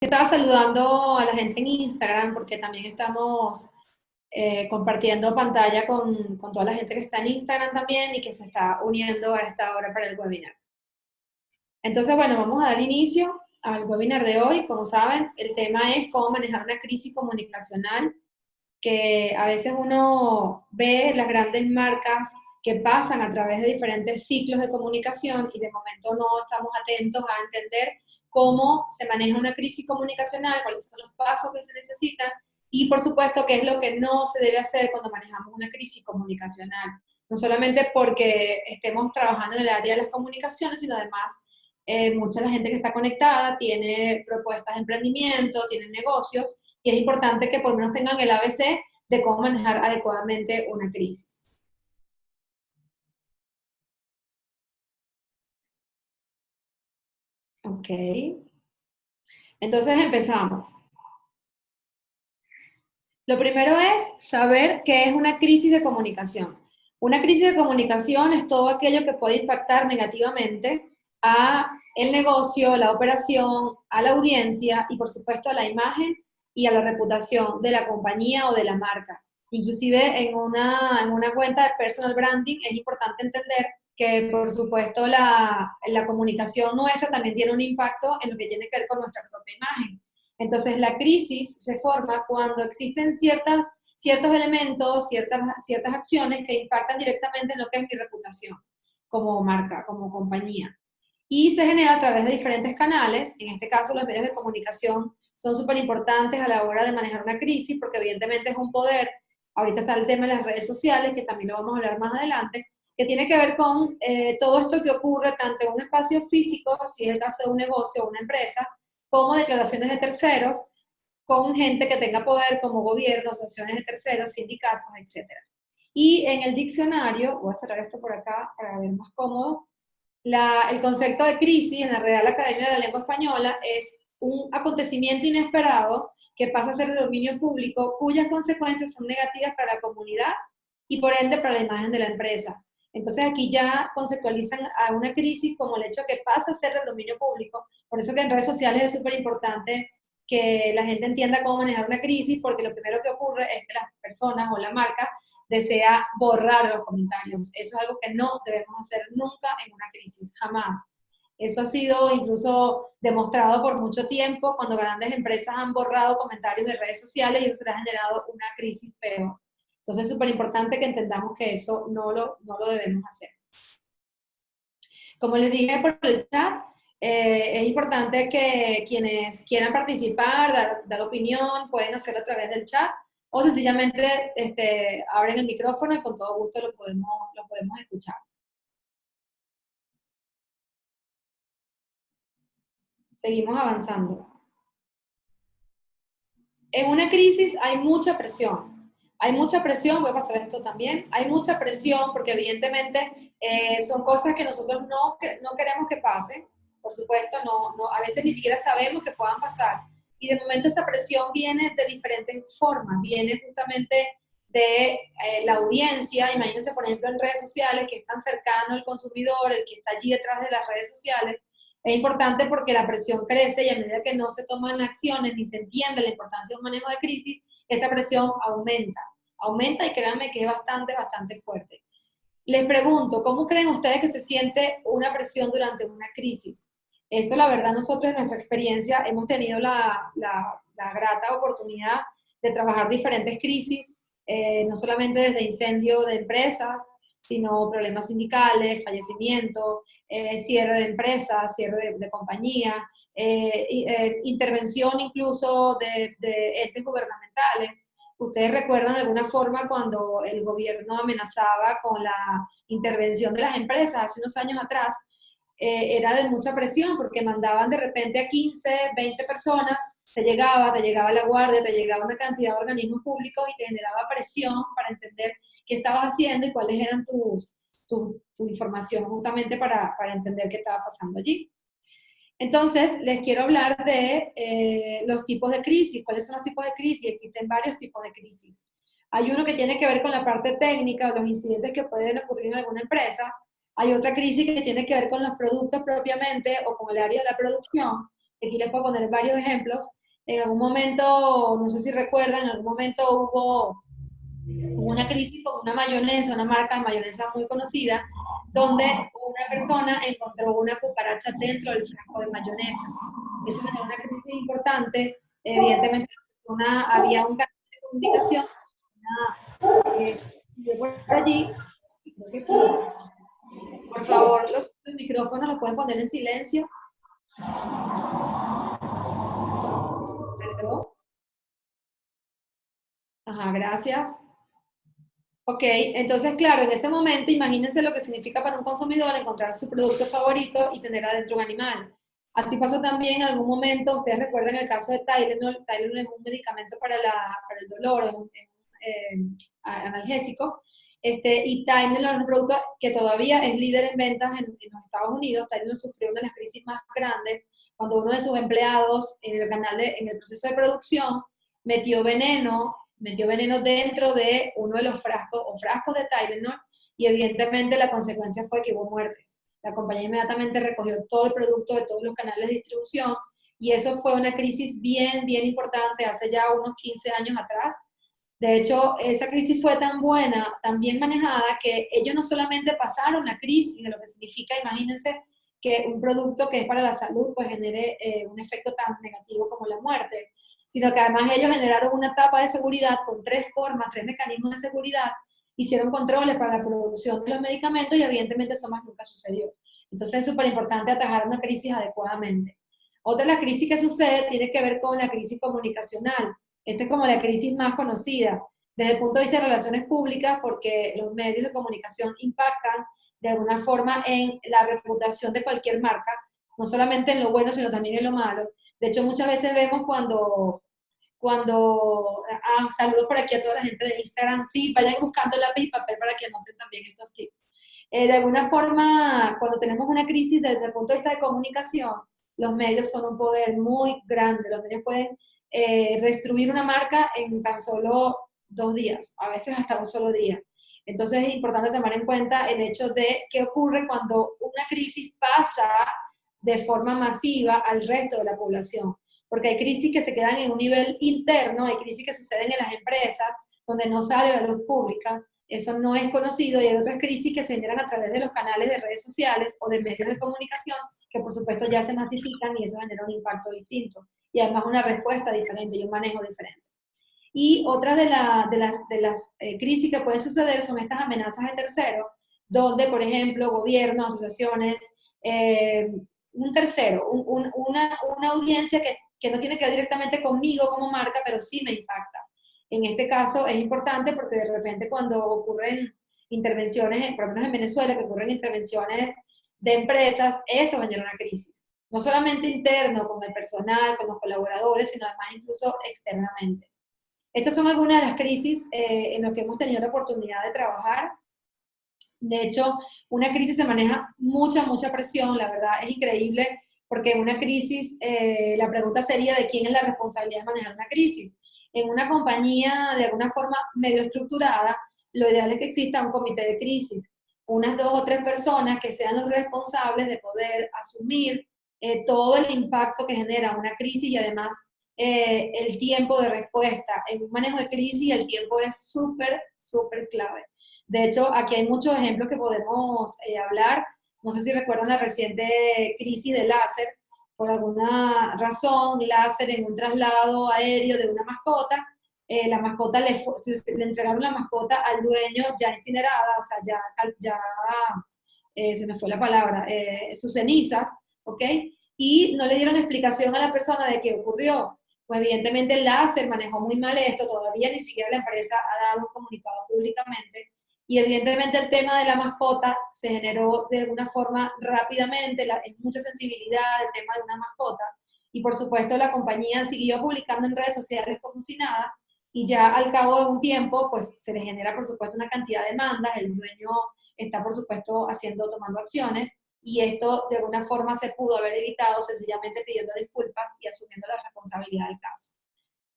Estaba saludando a la gente en Instagram porque también estamos compartiendo pantalla con toda la gente que está en Instagram también y que se está uniendo a esta hora para el webinar. Entonces, bueno, vamos a dar inicio al webinar de hoy. Como saben, el tema es cómo manejar una crisis comunicacional, que a veces uno ve las grandes marcas que pasan a través de diferentes ciclos de comunicación y de momento no estamos atentos a entender cómo se maneja una crisis comunicacional, cuáles son los pasos que se necesitan y, por supuesto, qué es lo que no se debe hacer cuando manejamos una crisis comunicacional. No solamente porque estemos trabajando en el área de las comunicaciones, sino además mucha de la gente que está conectada tiene propuestas de emprendimiento, tiene negocios, y es importante que por lo menos tengan el ABC de cómo manejar adecuadamente una crisis. Ok. Entonces empezamos. Lo primero es saber qué es una crisis de comunicación. Una crisis de comunicación es todo aquello que puede impactar negativamente a el negocio, la operación, a la audiencia y por supuesto a la imagen y a la reputación de la compañía o de la marca. Inclusive en una cuenta de personal branding es importante entender que por supuesto la comunicación nuestra también tiene un impacto en lo que tiene que ver con nuestra propia imagen. Entonces, la crisis se forma cuando existen ciertos elementos, ciertas acciones que impactan directamente en lo que es mi reputación como marca, como compañía. Y se genera a través de diferentes canales, en este caso los medios de comunicación son súper importantes a la hora de manejar una crisis, porque evidentemente es un poder. Ahorita está el tema de las redes sociales, que también lo vamos a hablar más adelante, que tiene que ver con todo esto que ocurre tanto en un espacio físico, si es el caso de un negocio o una empresa, como declaraciones de terceros, con gente que tenga poder como gobierno, asociaciones de terceros, sindicatos, etcétera. Y en el diccionario, voy a cerrar esto por acá para ver más cómodo, el concepto de crisis en la Real Academia de la Lengua Española es un acontecimiento inesperado que pasa a ser de dominio público, cuyas consecuencias son negativas para la comunidad y por ende para la imagen de la empresa. Entonces aquí ya conceptualizan a una crisis como el hecho que pasa a ser del dominio público. Por eso que en redes sociales es súper importante que la gente entienda cómo manejar una crisis, porque lo primero que ocurre es que las personas o la marca desea borrar los comentarios. Eso es algo que no debemos hacer nunca en una crisis, jamás. Eso ha sido incluso demostrado por mucho tiempo cuando grandes empresas han borrado comentarios de redes sociales y eso les ha generado una crisis peor. Entonces es súper importante que entendamos que eso no lo debemos hacer. Como les dije por el chat, es importante que quienes quieran participar, dar opinión, pueden hacerlo a través del chat o sencillamente abren el micrófono y con todo gusto lo podemos escuchar. Seguimos avanzando. En una crisis hay mucha presión. Hay mucha presión, voy a pasar esto también, hay mucha presión porque evidentemente son cosas que nosotros no queremos que pasen, por supuesto, a veces ni siquiera sabemos que puedan pasar. Y de momento esa presión viene de diferentes formas, viene justamente de la audiencia, imagínense por ejemplo en redes sociales que es tan cercano al consumidor, el que está allí detrás de las redes sociales, es importante porque la presión crece y a medida que no se toman acciones ni se entiende la importancia de un manejo de crisis, esa presión aumenta. Aumenta y créanme que es bastante, bastante fuerte. Les pregunto, ¿cómo creen ustedes que se siente una presión durante una crisis? Eso, la verdad, nosotros en nuestra experiencia hemos tenido la grata oportunidad de trabajar diferentes crisis, no solamente desde incendio de empresas, sino problemas sindicales, fallecimiento, cierre de empresas, cierre de compañías, intervención incluso de entes gubernamentales. ¿Ustedes recuerdan de alguna forma cuando el gobierno amenazaba con la intervención de las empresas hace unos años atrás? Era de mucha presión porque mandaban de repente a 15, 20 personas, te llegaba la guardia, te llegaba una cantidad de organismos públicos y te generaba presión para entender qué estabas haciendo y cuáles eran tu información justamente para entender qué estaba pasando allí. Entonces, les quiero hablar de los tipos de crisis. ¿Cuáles son los tipos de crisis? Existen varios tipos de crisis. Hay uno que tiene que ver con la parte técnica o los incidentes que pueden ocurrir en alguna empresa. Hay otra crisis que tiene que ver con los productos propiamente o con el área de la producción. Aquí les puedo poner varios ejemplos. En algún momento, no sé si recuerdan, en algún momento hubo una crisis con una mayonesa, una marca de mayonesa muy conocida, donde una persona encontró una cucaracha dentro del frasco de mayonesa. Eso generó una crisis importante. Evidentemente, había un canal de comunicación, por allí, y creo que por favor, los micrófonos los pueden poner en silencio. ¿Aló? Ajá, gracias. Ok, entonces, claro, en ese momento, imagínense lo que significa para un consumidor encontrar su producto favorito y tener adentro un animal. Así pasó también en algún momento, ustedes recuerdan el caso de Tylenol. Tylenol es un medicamento para el dolor, es un analgésico, y Tylenol es un producto que todavía es líder en ventas en los Estados Unidos. Tylenol sufrió una de las crisis más grandes cuando uno de sus empleados en el proceso de producción metió veneno dentro de uno de los frascos de Tylenol, y evidentemente la consecuencia fue que hubo muertes. La compañía inmediatamente recogió todo el producto de todos los canales de distribución, y eso fue una crisis bien, bien importante hace ya unos 15 años atrás. De hecho, esa crisis fue tan buena, tan bien manejada, que ellos no solamente pasaron la crisis de lo que significa, imagínense, que un producto que es para la salud pues genere un efecto tan negativo como la muerte, sino que además ellos generaron una etapa de seguridad con tres mecanismos de seguridad, hicieron controles para la producción de los medicamentos, y evidentemente eso más nunca sucedió. Entonces es súper importante atajar una crisis adecuadamente. Otra de las crisis que sucede tiene que ver con la crisis comunicacional. Esta es como la crisis más conocida desde el punto de vista de relaciones públicas, porque los medios de comunicación impactan de alguna forma en la reputación de cualquier marca, no solamente en lo bueno, sino también en lo malo. De hecho, muchas veces vemos saludos por aquí a toda la gente de Instagram. Sí, vayan buscando lápiz y papel para que anoten también estos tips. De alguna forma, cuando tenemos una crisis desde el punto de vista de comunicación, los medios son un poder muy grande. Los medios pueden restruir una marca en tan solo 2 días, a veces hasta un solo día. Entonces es importante tomar en cuenta el hecho de qué ocurre cuando una crisis pasa de forma masiva al resto de la población. Porque hay crisis que se quedan en un nivel interno, hay crisis que suceden en las empresas, donde no sale a la luz pública, eso no es conocido, y hay otras crisis que se generan a través de los canales de redes sociales o de medios de comunicación, que por supuesto ya se masifican, y eso genera un impacto distinto, y además una respuesta diferente y un manejo diferente. Y otra de las crisis que pueden suceder son estas amenazas de terceros, donde, por ejemplo, gobiernos, asociaciones, eh, un tercero, una audiencia que no tiene que ver directamente conmigo como marca, pero sí me impacta. En este caso es importante porque de repente cuando ocurren intervenciones, por lo menos en Venezuela, que ocurren intervenciones de empresas, eso genera una crisis. No solamente interno, con el personal, con los colaboradores, sino además incluso externamente. Estas son algunas de las crisis en las que hemos tenido la oportunidad de trabajar. De hecho, una crisis se maneja mucha, mucha presión, la verdad es increíble, porque en una crisis, la pregunta sería de quién es la responsabilidad de manejar una crisis. En una compañía de alguna forma medio estructurada, lo ideal es que exista un comité de crisis, unas 2 o 3 personas que sean los responsables de poder asumir todo el impacto que genera una crisis, y además el tiempo de respuesta. En un manejo de crisis el tiempo es súper, súper clave. De hecho, aquí hay muchos ejemplos que podemos hablar. No sé si recuerdan la reciente crisis de Láser. Por alguna razón, Láser en un traslado aéreo de una mascota, la mascota le entregaron la mascota al dueño ya incinerada, o sea, se me fue la palabra, sus cenizas, ¿ok? Y no le dieron explicación a la persona de qué ocurrió. Pues evidentemente el Láser manejó muy mal esto, todavía ni siquiera la empresa ha dado un comunicado públicamente, y evidentemente el tema de la mascota se generó de alguna forma rápidamente, es mucha sensibilidad el tema de una mascota, y por supuesto la compañía siguió publicando en redes sociales como si nada, y ya al cabo de un tiempo pues se le genera por supuesto una cantidad de demandas, el dueño está por supuesto tomando acciones, y esto de alguna forma se pudo haber evitado sencillamente pidiendo disculpas y asumiendo la responsabilidad del caso.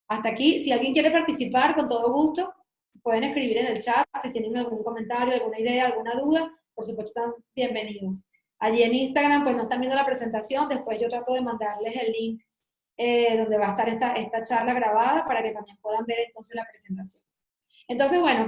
Hasta aquí, si alguien quiere participar, con todo gusto, pueden escribir en el chat si tienen algún comentario, alguna idea, alguna duda, por supuesto están bienvenidos. allí en Instagram pues no están viendo la presentación, después yo trato de mandarles el link donde va a estar esta charla grabada para que también puedan ver entonces la presentación. Entonces, bueno,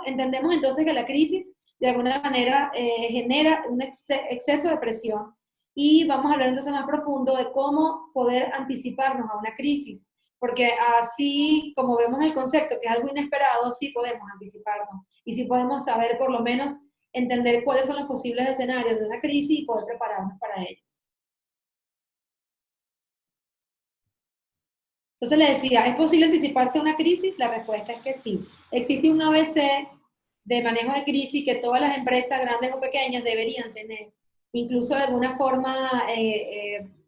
entendemos entonces que la crisis de alguna manera genera un exceso de presión y vamos a hablar entonces más profundo de cómo poder anticiparnos a una crisis, porque así como vemos el concepto que es algo inesperado, sí podemos anticiparnos y sí podemos saber por lo menos entender cuáles son los posibles escenarios de una crisis y poder prepararnos para ello. Entonces le decía, ¿es posible anticiparse a una crisis? La respuesta es que sí. Existe un ABC de manejo de crisis que todas las empresas, grandes o pequeñas, deberían tener. Incluso de alguna forma,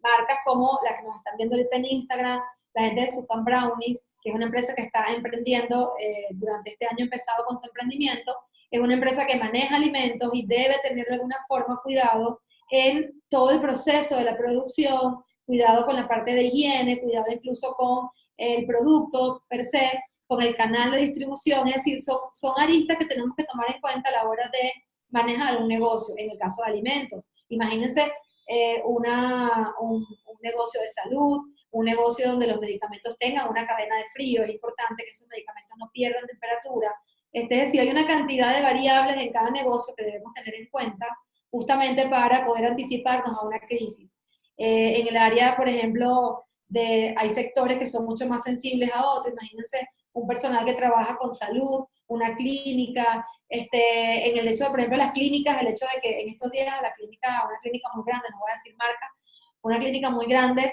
marcas como la que nos están viendo ahorita en Instagram, la gente de Sucan Brownies, que es una empresa que está emprendiendo, durante este año empezado con su emprendimiento, es una empresa que maneja alimentos y debe tener de alguna forma cuidado en todo el proceso de la producción, cuidado con la parte de higiene, cuidado incluso con el producto per se, con el canal de distribución, es decir, son aristas que tenemos que tomar en cuenta a la hora de manejar un negocio, en el caso de alimentos. Imagínense un negocio de salud, un negocio donde los medicamentos tengan una cadena de frío, es importante que esos medicamentos no pierdan temperatura. Es decir, hay una cantidad de variables en cada negocio que debemos tener en cuenta justamente para poder anticiparnos a una crisis. En el área, por ejemplo, hay sectores que son mucho más sensibles a otros. Imagínense un personal que trabaja con salud, una clínica, en el hecho de, por ejemplo, las clínicas, el hecho de que en estos días una clínica muy grande, no voy a decir marca, una clínica muy grande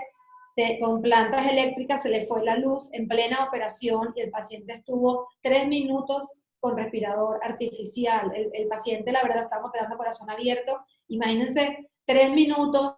con plantas eléctricas se le fue la luz en plena operación y el paciente estuvo 3 minutos con respirador artificial. El paciente, la verdad, lo estábamos operando corazón abierto. Imagínense 3 minutos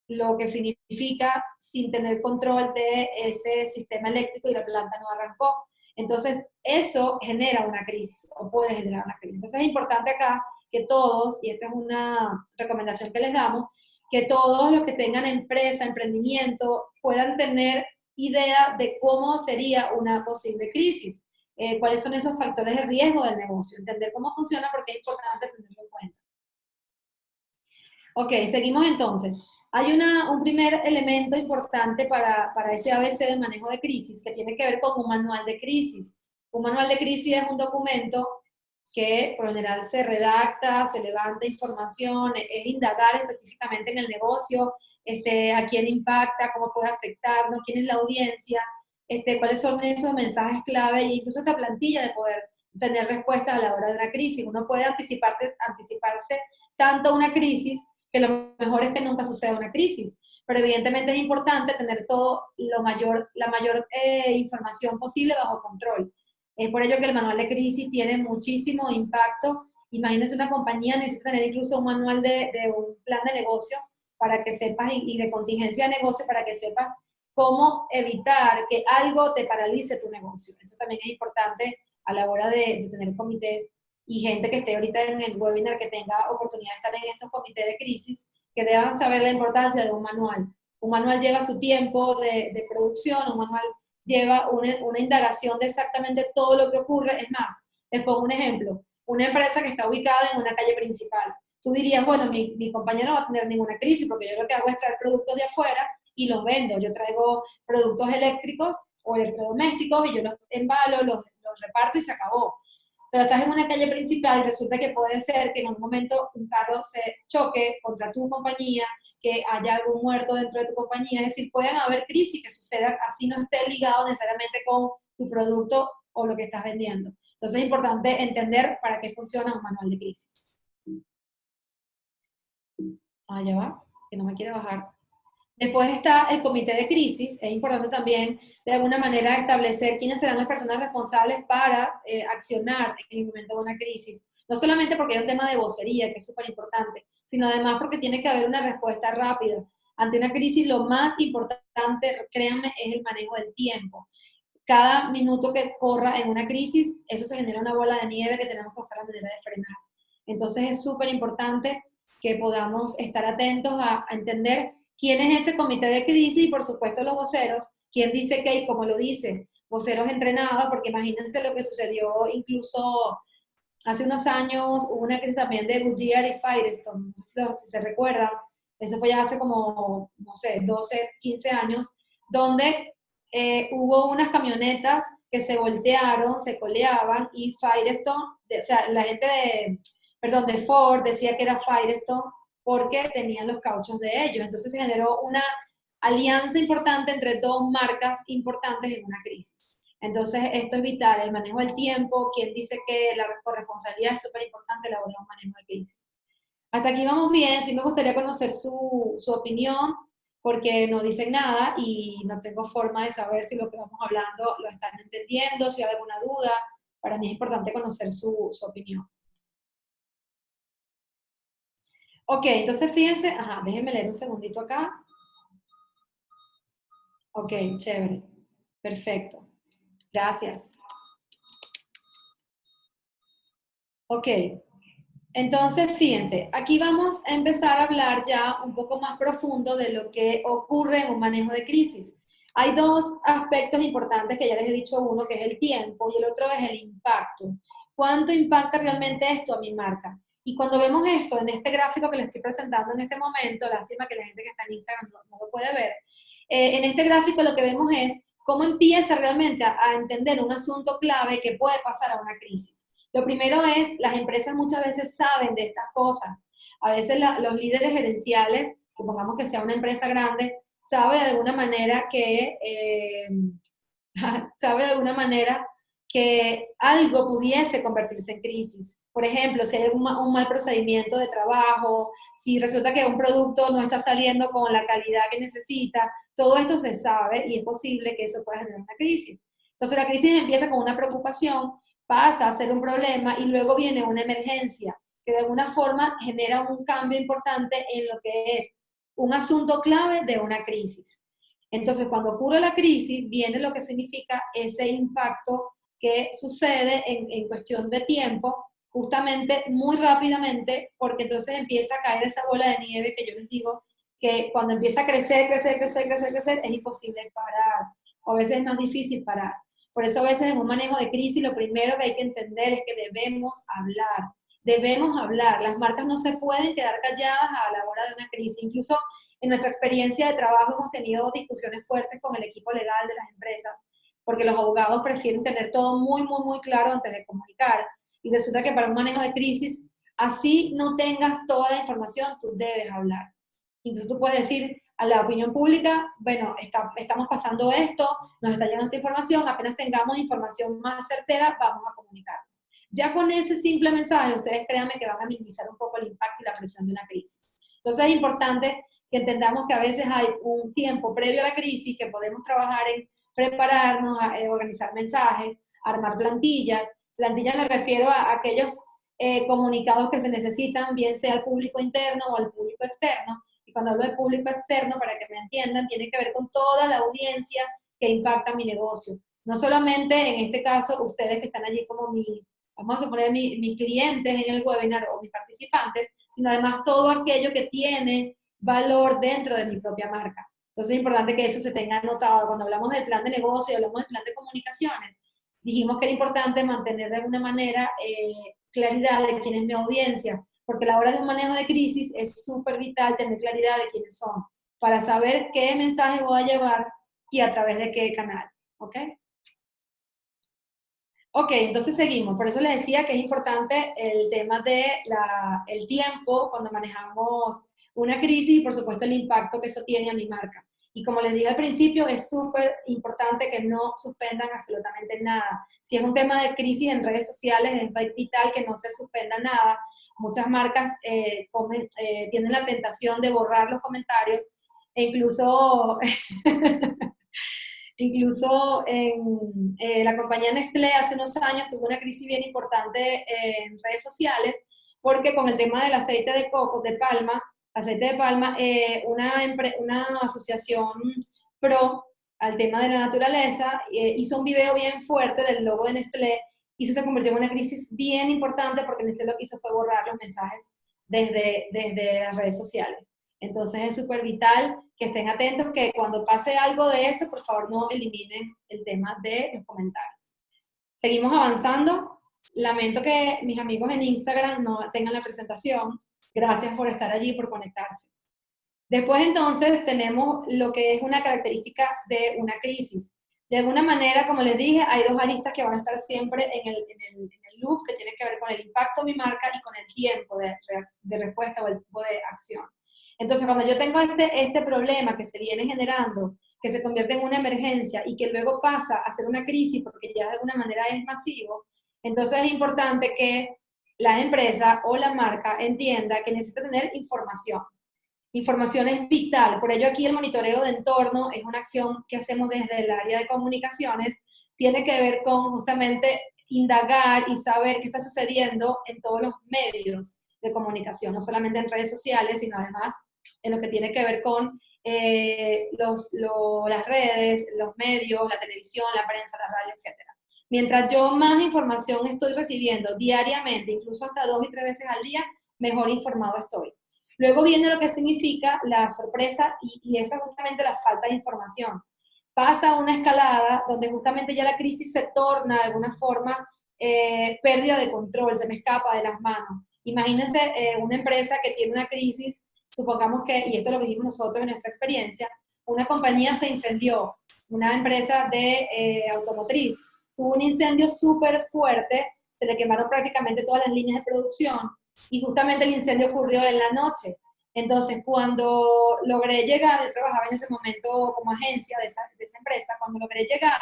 lo que significa sin tener control de ese sistema eléctrico y la planta no arrancó. Entonces, eso genera una crisis o puede generar una crisis. Entonces, es importante acá que todos, y esta es una recomendación que les damos, que todos los que tengan empresa, emprendimiento, puedan tener idea de cómo sería una posible crisis, cuáles son esos factores de riesgo del negocio, entender cómo funciona porque es importante tenerlo en cuenta. Ok, seguimos entonces. Hay un primer elemento importante para ese ABC de manejo de crisis que tiene que ver con un manual de crisis. Un manual de crisis es un documento que por lo general se redacta, se levanta información, es indagar específicamente en el negocio, a quién impacta, cómo puede afectarnos, quién es la audiencia, cuáles son esos mensajes clave e incluso esta plantilla de poder tener respuesta a la hora de una crisis. Uno puede anticiparse tanto a una crisis que lo mejor es que nunca suceda una crisis. Pero evidentemente es importante tener la mayor información posible bajo control. Es por ello que el manual de crisis tiene muchísimo impacto. Imagínense una compañía necesita tener incluso un manual de un plan de negocio para que sepas y de contingencia de negocio para que sepas cómo evitar que algo te paralice tu negocio. Eso también es importante a la hora de tener comités y gente que esté ahorita en el webinar que tenga oportunidad de estar en estos comités de crisis, que deban saber la importancia de un manual. Un manual lleva su tiempo de producción, un manual lleva una indagación de exactamente todo lo que ocurre. Es más, les pongo un ejemplo. Una empresa que está ubicada en una calle principal. Tú dirías, bueno, mi compañía no va a tener ninguna crisis porque yo lo que hago es traer productos de afuera y los vendo. Yo traigo productos eléctricos o electrodomésticos y yo los embalo, los reparto y se acabó. Pero estás en una calle principal y resulta que puede ser que en un momento un carro se choque contra tu compañía, que haya algún muerto dentro de tu compañía, es decir, pueden haber crisis que sucedan, así no esté ligado necesariamente con tu producto o lo que estás vendiendo. Entonces es importante entender para qué funciona un manual de crisis. Ah, ya va, que no me quiere bajar. Después está el comité de crisis. Es importante también, de alguna manera, establecer quiénes serán las personas responsables para accionar en el momento de una crisis. No solamente porque hay un tema de vocería, que es súper importante, sino además porque tiene que haber una respuesta rápida. Ante una crisis, lo más importante, créanme, es el manejo del tiempo. Cada minuto que corra en una crisis, eso se genera una bola de nieve que tenemos que buscar la manera de frenar. Entonces es súper importante que podamos estar atentos a entender quién es ese comité de crisis y por supuesto los voceros, quién dice qué y cómo lo dice. Voceros entrenados, porque imagínense lo que sucedió incluso hace unos años hubo una crisis también de Goodyear y Firestone, no sé si se recuerdan, eso fue ya hace como, no sé, 12, 15 años, donde hubo unas camionetas que se voltearon, se coleaban y Firestone, o sea, la gente perdón, de Ford decía que era Firestone porque tenían los cauchos de ellos. Entonces se generó una alianza importante entre dos marcas importantes en una crisis. Entonces, esto es vital, el manejo del tiempo, quien dice que la corresponsabilidad es súper importante a la hora de un manejo de crisis. Hasta aquí vamos bien, sí me gustaría conocer su opinión, porque no dicen nada y no tengo forma de saber si lo que vamos hablando lo están entendiendo, si hay alguna duda. Para mí es importante conocer su opinión. Ok, entonces fíjense, ajá, déjenme leer un segundito acá. Ok, chévere, perfecto, gracias. Ok, entonces, fíjense, aquí vamos a empezar a hablar ya un poco más profundo de lo que ocurre en un manejo de crisis. Hay dos aspectos importantes que ya les he dicho, uno que es el tiempo y el otro es el impacto. ¿Cuánto impacta realmente esto a mi marca? Y cuando vemos eso en este gráfico que les estoy presentando en este momento, lástima que la gente que está en Instagram no lo puede ver, en este gráfico lo que vemos es cómo empieza realmente a entender un asunto clave que puede pasar a una crisis. Lo primero es, las empresas muchas veces saben de estas cosas. A veces los líderes gerenciales, supongamos que sea una empresa grande, sabe de alguna manera sabe de alguna manera que algo pudiese convertirse en crisis. Por ejemplo, si hay un mal procedimiento de trabajo, si resulta que un producto no está saliendo con la calidad que necesita, todo esto se sabe y es posible que eso pueda generar una crisis. Entonces la crisis empieza con una preocupación, pasa a ser un problema y luego viene una emergencia que de alguna forma genera un cambio importante en lo que es un asunto clave de una crisis. Entonces, cuando ocurre la crisis, viene lo que significa ese impacto que sucede en cuestión de tiempo, justamente muy rápidamente, porque entonces empieza a caer esa bola de nieve que yo les digo, que cuando empieza a crecer, crecer, crecer, crecer, crecer, es imposible parar, o a veces es más difícil parar. Por eso a veces en un manejo de crisis lo primero que hay que entender es que debemos hablar. Debemos hablar. Las marcas no se pueden quedar calladas a la hora de una crisis. Incluso en nuestra experiencia de trabajo hemos tenido discusiones fuertes con el equipo legal de las empresas, porque los abogados prefieren tener todo muy, muy, muy claro antes de comunicar. Y resulta que para un manejo de crisis, así no tengas toda la información, tú debes hablar. Entonces tú puedes decir a la opinión pública, bueno, estamos pasando esto, nos está llegando esta información, apenas tengamos información más certera, vamos a comunicarnos. Ya con ese simple mensaje, ustedes créanme que van a minimizar un poco el impacto y la presión de una crisis. Entonces es importante que entendamos que a veces hay un tiempo previo a la crisis que podemos trabajar en prepararnos, a organizar mensajes, armar plantillas. Plantillas me refiero a aquellos comunicados que se necesitan, bien sea al público interno o al público externo. Y cuando hablo de público externo, para que me entiendan, tiene que ver con toda la audiencia que impacta mi negocio. No solamente en este caso ustedes que están allí como vamos a suponer mis clientes en el webinar o mis participantes, sino además todo aquello que tiene valor dentro de mi propia marca. Entonces es importante que eso se tenga anotado. Cuando hablamos del plan de negocio y hablamos del plan de comunicaciones, dijimos que era importante mantener de alguna manera claridad de quién es mi audiencia, porque a la hora de un manejo de crisis es súper vital tener claridad de quiénes son, para saber qué mensaje voy a llevar y a través de qué canal. ¿Ok? Ok, entonces seguimos. Por eso les decía que es importante el tema de el tiempo cuando manejamos una crisis y por supuesto el impacto que eso tiene a mi marca. Y como les dije al principio, es súper importante que no suspendan absolutamente nada. Si es un tema de crisis en redes sociales, es vital que no se suspenda nada. Muchas marcas tienen la tentación de borrar los comentarios e incluso Incluso en la compañía Nestlé hace unos años tuvo una crisis bien importante en redes sociales porque con el tema del aceite de coco, de palma, aceite de palma, una asociación pro al tema de la naturaleza hizo un video bien fuerte del logo de Nestlé y eso se convirtió en una crisis bien importante porque Nestlé lo que hizo fue borrar los mensajes desde las redes sociales. Entonces es súper vital que estén atentos que cuando pase algo de eso, por favor no eliminen el tema de los comentarios. Seguimos avanzando. lamento que mis amigos en Instagram no tengan la presentación. Gracias por estar allí, por conectarse. Después entonces tenemos lo que es una característica de una crisis. De alguna manera, como les dije, hay dos aristas que van a estar siempre en el loop, que tiene que ver con el impacto de mi marca y con el tiempo de respuesta o el tipo de acción. Entonces, cuando yo tengo este problema que se viene generando, que se convierte en una emergencia y que luego pasa a ser una crisis porque ya de alguna manera es masivo, entonces es importante que la empresa o la marca entienda que necesita tener información. Información es vital, por ello aquí el monitoreo de entorno es una acción que hacemos desde el área de comunicaciones, tiene que ver con justamente indagar y saber qué está sucediendo en todos los medios de comunicación, no solamente en redes sociales, sino además en lo que tiene que ver con las redes, los medios, la televisión, la prensa, la radio, etc. Mientras yo más información estoy recibiendo diariamente, incluso hasta 2 y 3 veces al día, mejor informado estoy. Luego viene lo que significa la sorpresa y esa es justamente la falta de información. Pasa una escalada donde justamente ya la crisis se torna de alguna forma pérdida de control, se me escapa de las manos. Imagínense una empresa que tiene una crisis, supongamos que, y esto lo vivimos nosotros en nuestra experiencia, una compañía se incendió, una empresa de automotriz, tuvo un incendio súper fuerte, se le quemaron prácticamente todas las líneas de producción, y justamente el incendio ocurrió en la noche. Entonces, cuando logré llegar, yo trabajaba en ese momento como agencia de esa empresa, cuando logré llegar,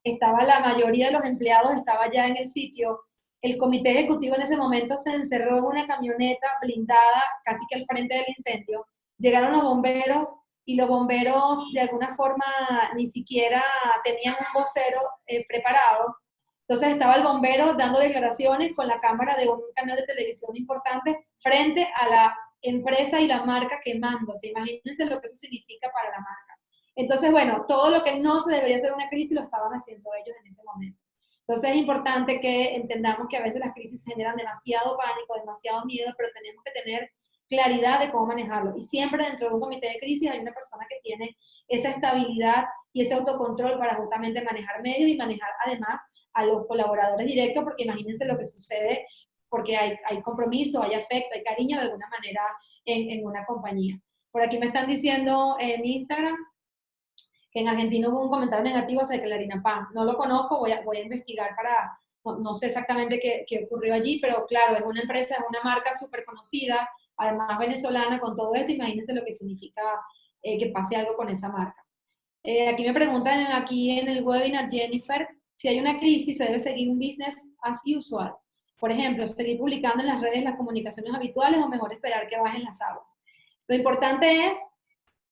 estaba la mayoría de los empleados, estaba ya en el sitio, el comité ejecutivo en ese momento se encerró en una camioneta blindada casi que al frente del incendio, llegaron los bomberos y los bomberos de alguna forma ni siquiera tenían un vocero preparado. Entonces estaba el bombero dando declaraciones con la cámara de un canal de televisión importante frente a la empresa y la marca quemándose. Imagínense lo que eso significa para la marca. Entonces, bueno, todo lo que no se debería hacer una crisis lo estaban haciendo ellos en ese momento. Entonces es importante que entendamos que a veces las crisis generan demasiado pánico, demasiado miedo, pero tenemos que tener claridad de cómo manejarlo. Y siempre dentro de un comité de crisis hay una persona que tiene esa estabilidad y ese autocontrol para justamente manejar medios y manejar además a los colaboradores directos, porque imagínense lo que sucede, porque hay compromiso, hay afecto, hay cariño de alguna manera en una compañía. Por aquí me están diciendo en Instagram que en Argentina hubo un comentario negativo acerca de la harina pan. No lo conozco, voy a investigar para, no sé exactamente qué ocurrió allí, pero claro, es una empresa, es una marca súper conocida, además venezolana, con todo esto, imagínense lo que significa que pase algo con esa marca. Aquí me preguntan aquí en el webinar, Jennifer, si hay una crisis, se debe seguir un business as usual. Por ejemplo, seguir publicando en las redes las comunicaciones habituales o mejor esperar que bajen las aguas. Lo importante es,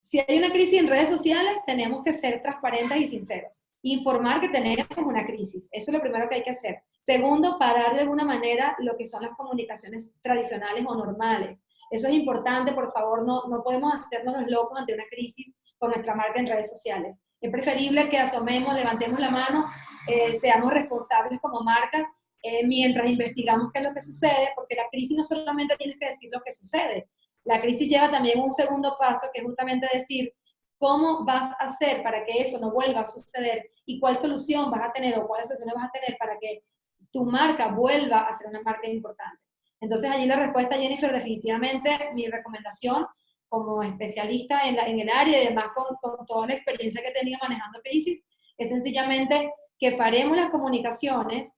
si hay una crisis en redes sociales, tenemos que ser transparentes y sinceros. Informar que tenemos una crisis. Eso es lo primero que hay que hacer. Segundo, parar de alguna manera lo que son las comunicaciones tradicionales o normales. Eso es importante, por favor, no podemos hacernos los locos ante una crisis con nuestra marca en redes sociales. Es preferible que asomemos, levantemos la mano, seamos responsables como marca mientras investigamos qué es lo que sucede, porque la crisis no solamente tienes que decir lo que sucede, la crisis lleva también un segundo paso, que es justamente decir cómo vas a hacer para que eso no vuelva a suceder y cuál solución vas a tener o cuáles soluciones vas a tener para que tu marca vuelva a ser una marca importante. Entonces allí la respuesta, Jennifer, definitivamente mi recomendación como especialista en el área y además con toda la experiencia que he tenido manejando crisis, es sencillamente que paremos las comunicaciones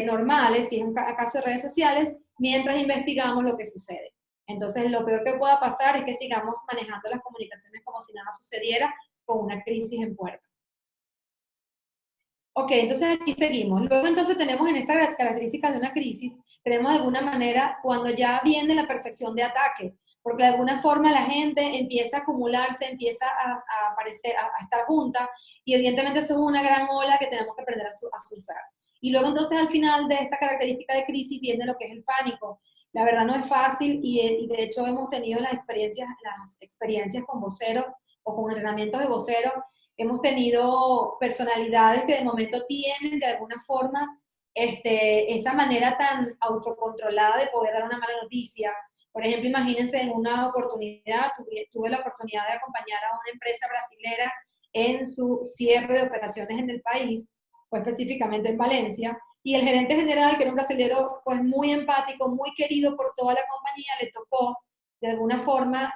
normales, si es un caso de redes sociales, mientras investigamos lo que sucede. Entonces, lo peor que pueda pasar es que sigamos manejando las comunicaciones como si nada sucediera con una crisis en puerta. Ok, entonces aquí seguimos. Luego entonces tenemos en estas características de una crisis, tenemos de alguna manera cuando ya viene la percepción de ataque, porque de alguna forma la gente empieza a acumularse, empieza a aparecer, a estar junta, y evidentemente eso es una gran ola que tenemos que aprender a surfear. Y luego entonces al final de esta característica de crisis viene lo que es el pánico. La verdad no es fácil y de hecho hemos tenido las experiencias con voceros o con entrenamientos de voceros. Hemos tenido personalidades que de momento tienen de alguna forma esa manera tan autocontrolada de poder dar una mala noticia. Por ejemplo, imagínense en una oportunidad, tuve la oportunidad de acompañar a una empresa brasilera en su cierre de operaciones en el país, fue específicamente en Valencia, Y el gerente general, que era un brasilero pues muy empático, muy querido por toda la compañía, le tocó de alguna forma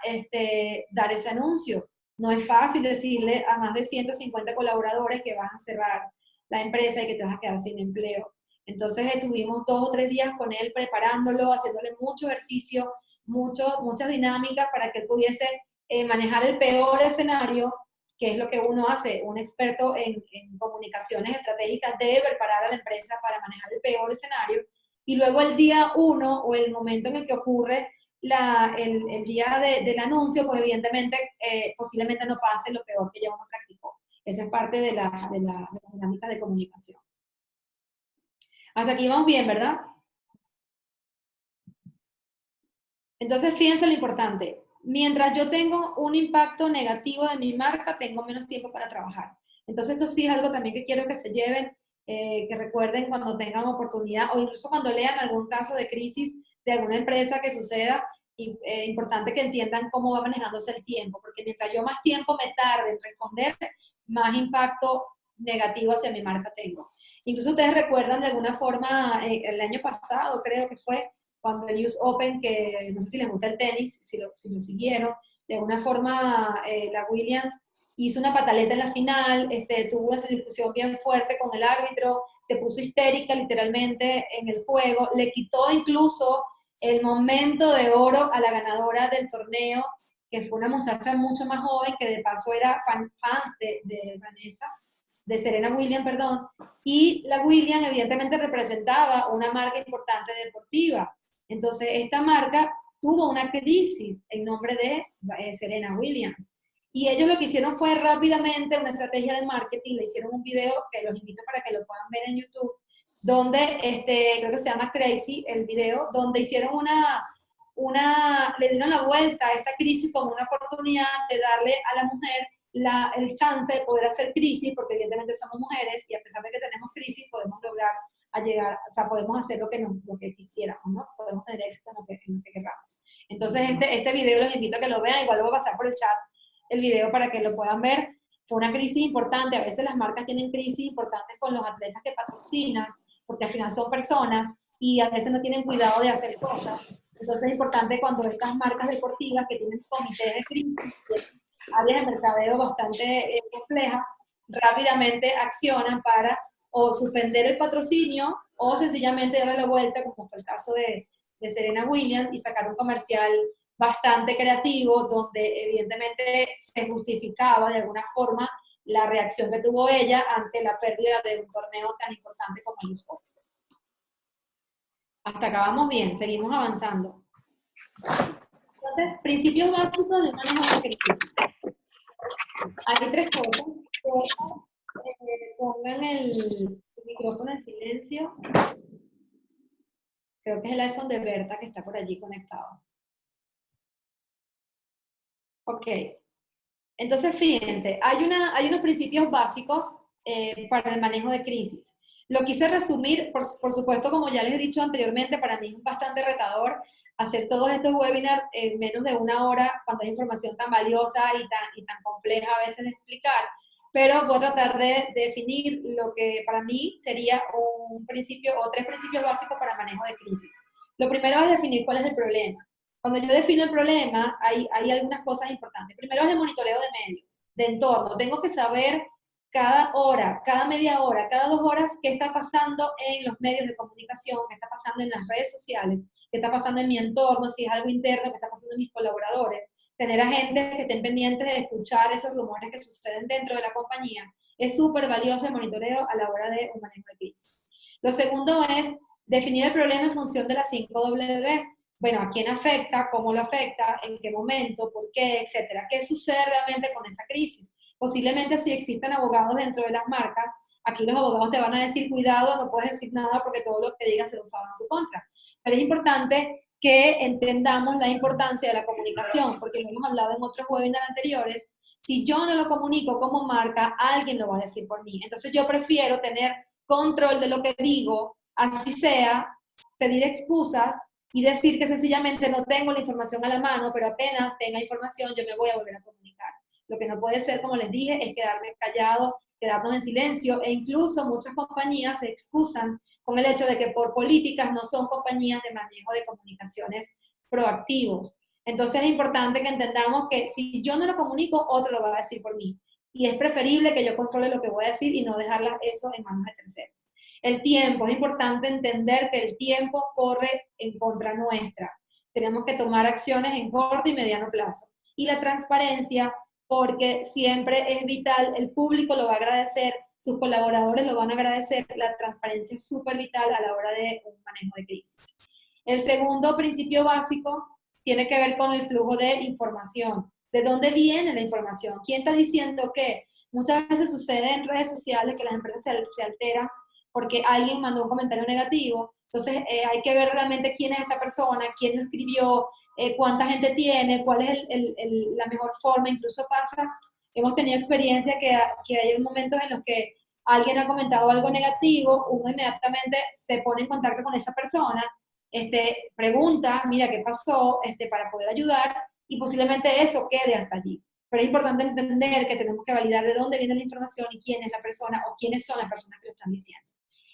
dar ese anuncio. No es fácil decirle a más de 150 colaboradores que vas a cerrar la empresa y que te vas a quedar sin empleo. Entonces estuvimos 2 o 3 días con él preparándolo, haciéndole mucho ejercicio, muchas dinámicas para que él pudiese manejar el peor escenario, que es lo que uno hace. Un experto en comunicaciones estratégicas debe preparar a la empresa para manejar el peor escenario, y luego el día uno o el momento en el que ocurre el día del anuncio, pues evidentemente posiblemente no pase lo peor que ya uno practicó. Esa es parte de la dinámica de comunicación. Hasta aquí vamos bien, ¿verdad? Entonces, fíjense lo importante. Mientras yo tengo un impacto negativo de mi marca, tengo menos tiempo para trabajar. Entonces, esto sí es algo también que quiero que se lleven, que recuerden cuando tengan oportunidad o incluso cuando lean algún caso de crisis de alguna empresa que suceda. Y importante que entiendan cómo va manejándose el tiempo, porque mientras yo más tiempo me tarde en responder, más impacto negativo hacia mi marca tengo. Incluso ustedes recuerdan de alguna forma, el año pasado creo que fue, cuando el US Open, que no sé si les gusta el tenis, si lo siguieron, de alguna forma la Williams hizo una pataleta en la final, tuvo una discusión bien fuerte con el árbitro, se puso histérica literalmente en el juego, le quitó incluso el momento de oro a la ganadora del torneo, que fue una muchacha mucho más joven, que de paso era fans de Vanessa, de Serena Williams, perdón, y la Williams evidentemente representaba una marca importante deportiva. Entonces, esta marca tuvo una crisis en nombre de Serena Williams. Y ellos lo que hicieron fue rápidamente una estrategia de marketing, le hicieron un video que los invito para que lo puedan ver en YouTube, donde creo que se llama Crazy, el video, donde hicieron le dieron la vuelta a esta crisis como una oportunidad de darle a la mujer el chance de poder hacer crisis, porque evidentemente somos mujeres y a pesar de que tenemos crisis podemos lograr llegar, o sea, podemos hacer lo que quisiéramos, ¿no? Podemos tener éxito en lo que queramos. Entonces, este video los invito a que lo vean, igual voy a pasar por el chat el video para que lo puedan ver. Fue una crisis importante, a veces las marcas tienen crisis importantes con los atletas que patrocinan, porque al final son personas y a veces no tienen cuidado de hacer cosas. Entonces es importante cuando estas marcas deportivas que tienen comités de crisis, áreas de mercadeo bastante complejas, rápidamente accionan para o suspender el patrocinio o sencillamente darle la vuelta, como fue el caso de Serena Williams, y sacar un comercial bastante creativo donde evidentemente se justificaba de alguna forma la reacción que tuvo ella ante la pérdida de un torneo tan importante como el US Open. Hasta acá vamos bien, seguimos avanzando. Entonces, principios básicos de manejo de crisis. Hay 3 cosas. Pongan el micrófono en silencio. Creo que es el iPhone de Berta que está por allí conectado. Ok. Entonces, fíjense, hay unos principios básicos para el manejo de crisis. Lo quise resumir, por supuesto, como ya les he dicho anteriormente, para mí es bastante retador hacer todos estos webinars en menos de 1 hora, cuando hay información tan valiosa y tan compleja a veces de explicar, pero voy a tratar de definir lo que para mí sería un principio o 3 principios básicos para manejo de crisis. Lo primero es definir cuál es el problema. Cuando yo defino el problema, hay algunas cosas importantes. Primero es el monitoreo de medios, de entorno. Tengo que saber cada hora, cada media hora, cada 2 horas qué está pasando en los medios de comunicación, qué está pasando en las redes sociales, qué está pasando en mi entorno, si es algo interno, qué está pasando en mis colaboradores. Tener agentes que estén pendientes de escuchar esos rumores que suceden dentro de la compañía. Es súper valioso el monitoreo a la hora de un manejo de crisis. Lo segundo es definir el problema en función de las 5W. Bueno, ¿a quién afecta? ¿Cómo lo afecta? ¿En qué momento? ¿Por qué? Etcétera. ¿Qué sucede realmente con esa crisis? Posiblemente si existen abogados dentro de las marcas, aquí los abogados te van a decir, cuidado, no puedes decir nada porque todo lo que digas se lo usaban en tu contra. Pero es importante que entendamos la importancia de la comunicación, porque lo hemos hablado en otros webinars anteriores. Si yo no lo comunico como marca, alguien lo va a decir por mí. Entonces yo prefiero tener control de lo que digo, así sea, pedir excusas y decir que sencillamente no tengo la información a la mano, pero apenas tenga información yo me voy a volver a comunicar. Lo que no puede ser, como les dije, es quedarme callado, quedarnos en silencio, e incluso muchas compañías se excusan con el hecho de que por políticas no son compañías de manejo de comunicaciones proactivos. Entonces es importante que entendamos que si yo no lo comunico, otro lo va a decir por mí. Y es preferible que yo controle lo que voy a decir y no dejar eso en manos de terceros. El tiempo, es importante entender que el tiempo corre en contra nuestra. Tenemos que tomar acciones en corto y mediano plazo. Y la transparencia, porque siempre es vital, el público lo va a agradecer, sus colaboradores lo van a agradecer, la transparencia es súper vital a la hora de un manejo de crisis. El segundo principio básico tiene que ver con el flujo de información. ¿De dónde viene la información? ¿Quién está diciendo qué? Muchas veces sucede en redes sociales que las empresas se alteran porque alguien mandó un comentario negativo. Entonces hay que ver realmente quién es esta persona, quién lo escribió, cuánta gente tiene, cuál es la mejor forma. Incluso pasa, hemos tenido experiencia que hay momentos en los que alguien ha comentado algo negativo, uno inmediatamente se pone en contacto con esa persona, pregunta, mira qué pasó, para poder ayudar, y posiblemente eso quede hasta allí. Pero es importante entender que tenemos que validar de dónde viene la información y quién es la persona o quiénes son las personas que lo están diciendo.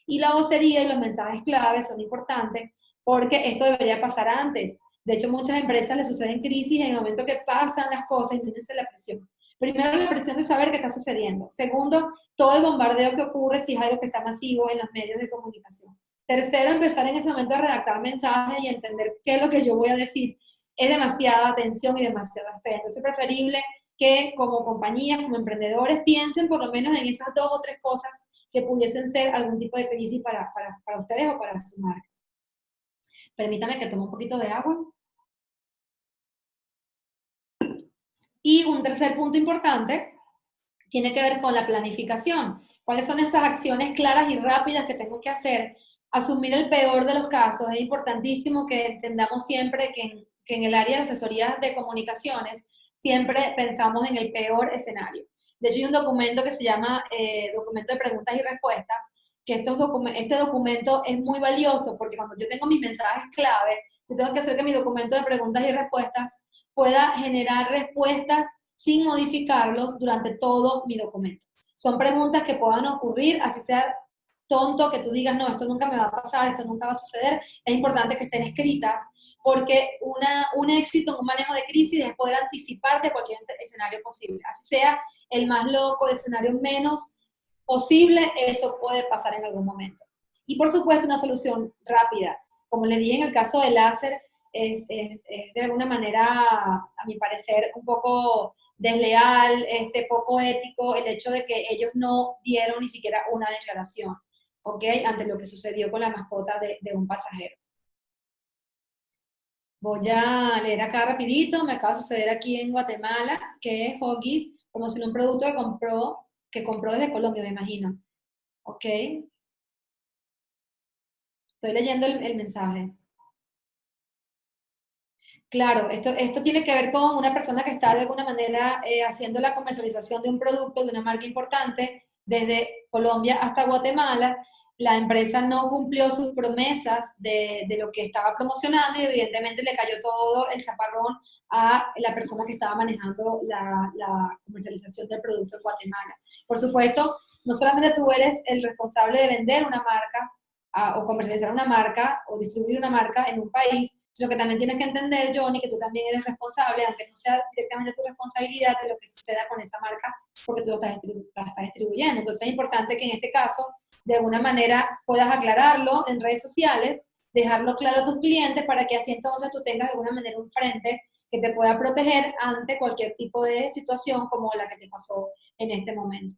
Y la vocería y los mensajes clave son importantes porque esto debería pasar antes. De hecho, muchas empresas les suceden crisis en el momento que pasan las cosas, imagínense la presión. Primero, la presión de saber qué está sucediendo. Segundo, todo el bombardeo que ocurre si es algo que está masivo en los medios de comunicación. Tercero, empezar en ese momento a redactar mensajes y entender qué es lo que yo voy a decir. Es demasiada atención y demasiado estrés. Entonces es preferible que como compañías, como emprendedores, piensen por lo menos en esas 2 o 3 cosas que pudiesen ser algún tipo de crisis para ustedes o para su marca. Permítame que tome un poquito de agua. Y un tercer punto importante tiene que ver con la planificación. ¿Cuáles son estas acciones claras y rápidas que tengo que hacer? Asumir el peor de los casos. Es importantísimo que entendamos siempre que en el área de asesoría de comunicaciones siempre pensamos en el peor escenario. De hecho, hay un documento que se llama documento de preguntas y respuestas, que este documento es muy valioso porque cuando yo tengo mis mensajes clave, yo tengo que hacer que mi documento de preguntas y respuestas pueda generar respuestas sin modificarlos durante todo mi documento. Son preguntas que puedan ocurrir, así sea tonto que tú digas, no, esto nunca me va a pasar, esto nunca va a suceder. Es importante que estén escritas porque un éxito en un manejo de crisis es poder anticiparte cualquier escenario posible. Así sea el más loco, el escenario menos posible, eso puede pasar en algún momento. Y por supuesto una solución rápida. Como le dije en el caso del láser, es de alguna manera, a mi parecer, un poco desleal, poco ético, el hecho de que ellos no dieron ni siquiera una declaración, ¿ok? Ante lo que sucedió con la mascota de un pasajero. Voy a leer acá rapidito, me acaba de suceder aquí en Guatemala, que Huggies promocionó un producto que compró desde Colombia, me imagino. ¿Ok? Estoy leyendo el mensaje. Claro, esto tiene que ver con una persona que está de alguna manera haciendo la comercialización de un producto, de una marca importante, desde Colombia hasta Guatemala. La empresa no cumplió sus promesas de lo que estaba promocionando y evidentemente le cayó todo el chaparrón a la persona que estaba manejando la comercialización del producto en Guatemala. Por supuesto, no solamente tú eres el responsable de vender una marca o comercializar una marca o distribuir una marca en un país, sino que también tienes que entender, Johnny, que tú también eres responsable, aunque no sea directamente tu responsabilidad, de lo que suceda con esa marca, porque tú la estás distribuyendo. Entonces es importante que en este caso, de alguna manera, puedas aclararlo en redes sociales, dejarlo claro a tus clientes para que así entonces tú tengas de alguna manera un frente que te pueda proteger ante cualquier tipo de situación como la que te pasó en este momento.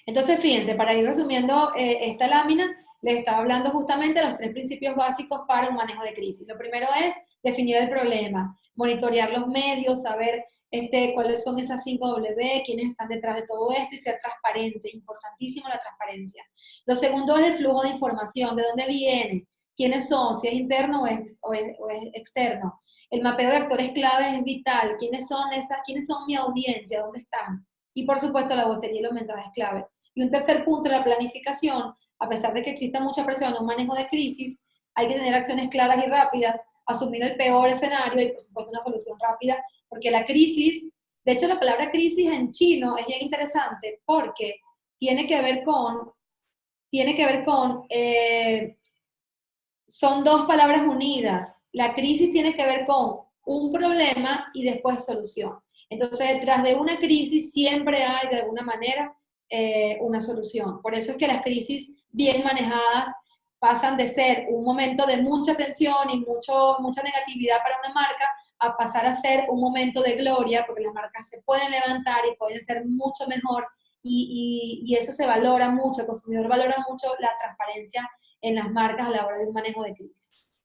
Entonces, fíjense, para ir resumiendo esta lámina, les estaba hablando justamente de los 3 principios básicos para un manejo de crisis. Lo primero es definir el problema, monitorear los medios, saber cuáles son esas 5 W, quiénes están detrás de todo esto y ser transparente. Importantísimo la transparencia. Lo segundo es el flujo de información, de dónde viene, quiénes son, si es interno o es externo. El mapeo de actores claves es vital. ¿Quiénes son mi audiencia? ¿Dónde están? Y por supuesto la vocería y los mensajes clave. Y un tercer punto, la planificación. A pesar de que exista mucha presión en un manejo de crisis, hay que tener acciones claras y rápidas, asumir el peor escenario y por supuesto una solución rápida, porque la crisis, de hecho la palabra crisis en chino es bien interesante porque tiene que ver con tiene que ver con, son dos palabras unidas. La crisis tiene que ver con un problema y después solución. Entonces, detrás de una crisis siempre hay, de alguna manera, una solución. Por eso es que las crisis bien manejadas pasan de ser un momento de mucha tensión y mucha negatividad para una marca a pasar a ser un momento de gloria, porque las marcas se pueden levantar y pueden ser mucho mejor y eso se valora mucho, el consumidor valora mucho la transparencia en las marcas a la hora de un manejo de crisis.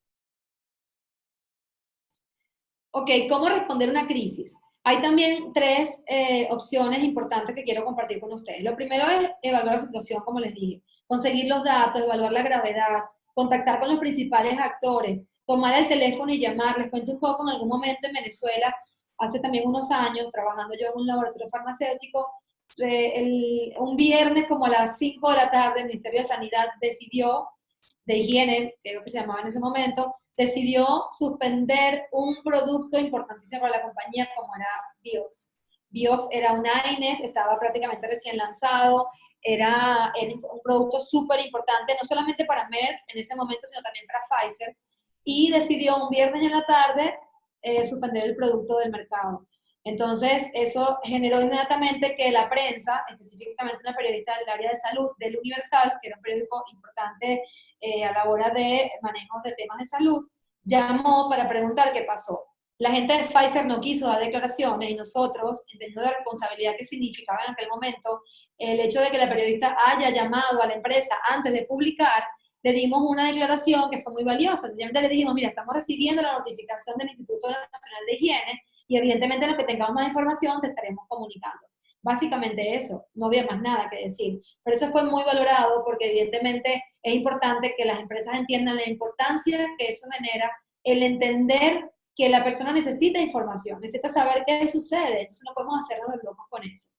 Ok, ¿cómo responder una crisis? Hay también tres opciones importantes que quiero compartir con ustedes. Lo primero es evaluar la situación, como les dije, conseguir los datos, evaluar la gravedad, contactar con los principales actores, tomar el teléfono y llamar. Les cuento un poco, en algún momento en Venezuela, hace también unos años, trabajando yo en un laboratorio farmacéutico, un viernes como a las 5 de la tarde, el Ministerio de Sanidad decidió, de higiene, creo que se llamaba en ese momento, decidió suspender un producto importantísimo para la compañía como era Biox. Biox era un AINES, estaba prácticamente recién lanzado, era un producto súper importante, no solamente para Merck en ese momento, sino también para Pfizer, y decidió un viernes en la tarde suspender el producto del mercado. Entonces, eso generó inmediatamente que la prensa, específicamente una periodista del área de salud del Universal, que era un periódico importante a la hora de manejo de temas de salud, llamó para preguntar qué pasó. La gente de Pfizer no quiso dar declaraciones y nosotros, entendiendo la responsabilidad que significaba en aquel momento, el hecho de que la periodista haya llamado a la empresa antes de publicar, le dimos una declaración que fue muy valiosa. Sencillamente le dijimos, mira, estamos recibiendo la notificación del Instituto Nacional de Higiene y evidentemente en lo que tengamos más información te estaremos comunicando. Básicamente eso, no había más nada que decir. Pero eso fue muy valorado porque evidentemente es importante que las empresas entiendan la importancia que eso genera, el entender que la persona necesita información, necesita saber qué sucede, entonces no podemos hacernos los locos con eso.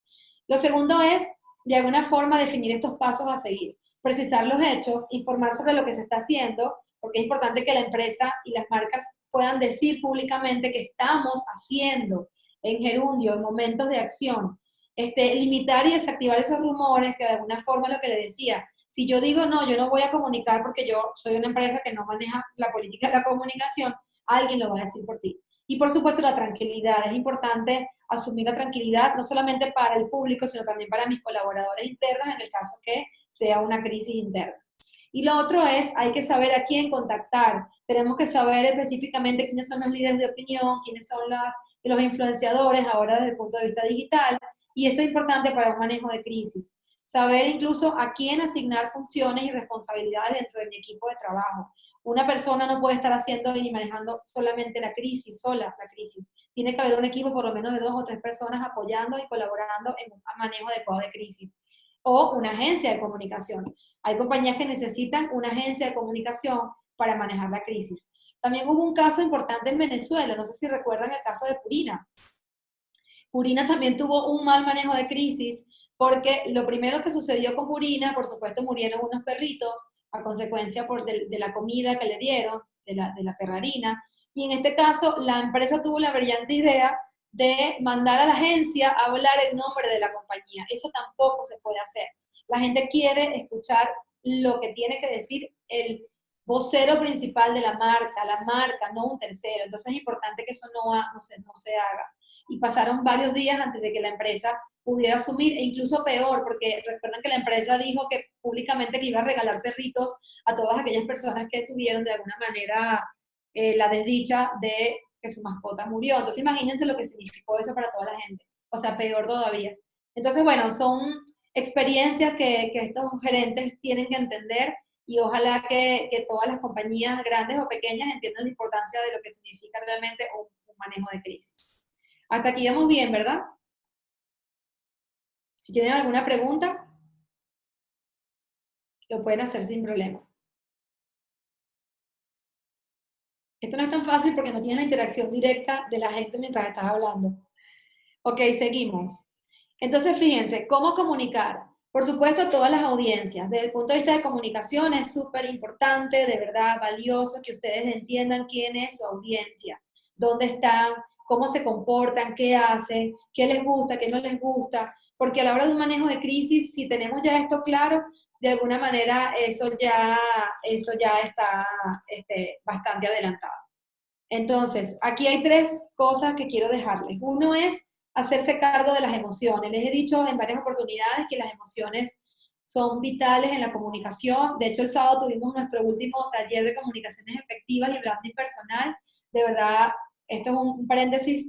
Lo segundo es, de alguna forma, definir estos pasos a seguir, precisar los hechos, informar sobre lo que se está haciendo, porque es importante que la empresa y las marcas puedan decir públicamente que estamos haciendo en gerundio, en momentos de acción. Limitar y desactivar esos rumores, que de alguna forma lo que le decía, si yo digo no, yo no voy a comunicar porque yo soy una empresa que no maneja la política de la comunicación, alguien lo va a decir por ti. Y por supuesto la tranquilidad, es importante asumir la tranquilidad no solamente para el público, sino también para mis colaboradores internos en el caso que sea una crisis interna. Y lo otro es, hay que saber a quién contactar. Tenemos que saber específicamente quiénes son los líderes de opinión, quiénes son los influenciadores ahora desde el punto de vista digital. Y esto es importante para un manejo de crisis. Saber incluso a quién asignar funciones y responsabilidades dentro de mi equipo de trabajo. Una persona no puede estar haciendo y manejando solamente la crisis, sola la crisis. Tiene que haber un equipo por lo menos de 2 o 3 personas apoyando y colaborando en un manejo adecuado de crisis. O una agencia de comunicación. Hay compañías que necesitan una agencia de comunicación para manejar la crisis. También hubo un caso importante en Venezuela, no sé si recuerdan el caso de Purina. Purina también tuvo un mal manejo de crisis porque lo primero que sucedió con Purina, por supuesto, murieron unos perritos a consecuencia de la comida que le dieron, de la perrarina. Y en este caso, la empresa tuvo la brillante idea de mandar a la agencia a hablar el nombre de la compañía. Eso tampoco se puede hacer. La gente quiere escuchar lo que tiene que decir el vocero principal de la marca, no un tercero. Entonces es importante que eso no se haga. Y pasaron varios días antes de que la empresa pudiera asumir, e incluso peor, porque recuerdan que la empresa dijo que públicamente que iba a regalar perritos a todas aquellas personas que tuvieron de alguna manera la desdicha de que su mascota murió. Entonces imagínense lo que significó eso para toda la gente. O sea, peor todavía. Entonces, bueno, son experiencias que estos gerentes tienen que entender y ojalá que todas las compañías grandes o pequeñas entiendan la importancia de lo que significa realmente un manejo de crisis. Hasta aquí vamos bien, ¿verdad? Si tienen alguna pregunta, lo pueden hacer sin problema. Esto no es tan fácil porque no tienes la interacción directa de la gente mientras estás hablando. Ok, seguimos. Entonces, fíjense, ¿cómo comunicar? Por supuesto, todas las audiencias. Desde el punto de vista de comunicación es súper importante, de verdad, valioso que ustedes entiendan quién es su audiencia, dónde están, cómo se comportan, qué hacen, qué les gusta, qué no les gusta, porque a la hora de un manejo de crisis, si tenemos ya esto claro, de alguna manera eso ya está bastante adelantado. Entonces, aquí hay tres cosas que quiero dejarles. Uno es hacerse cargo de las emociones. Les he dicho en varias oportunidades que las emociones son vitales en la comunicación. De hecho, el sábado tuvimos nuestro último taller de comunicaciones efectivas y branding personal. De verdad, esto es un paréntesis,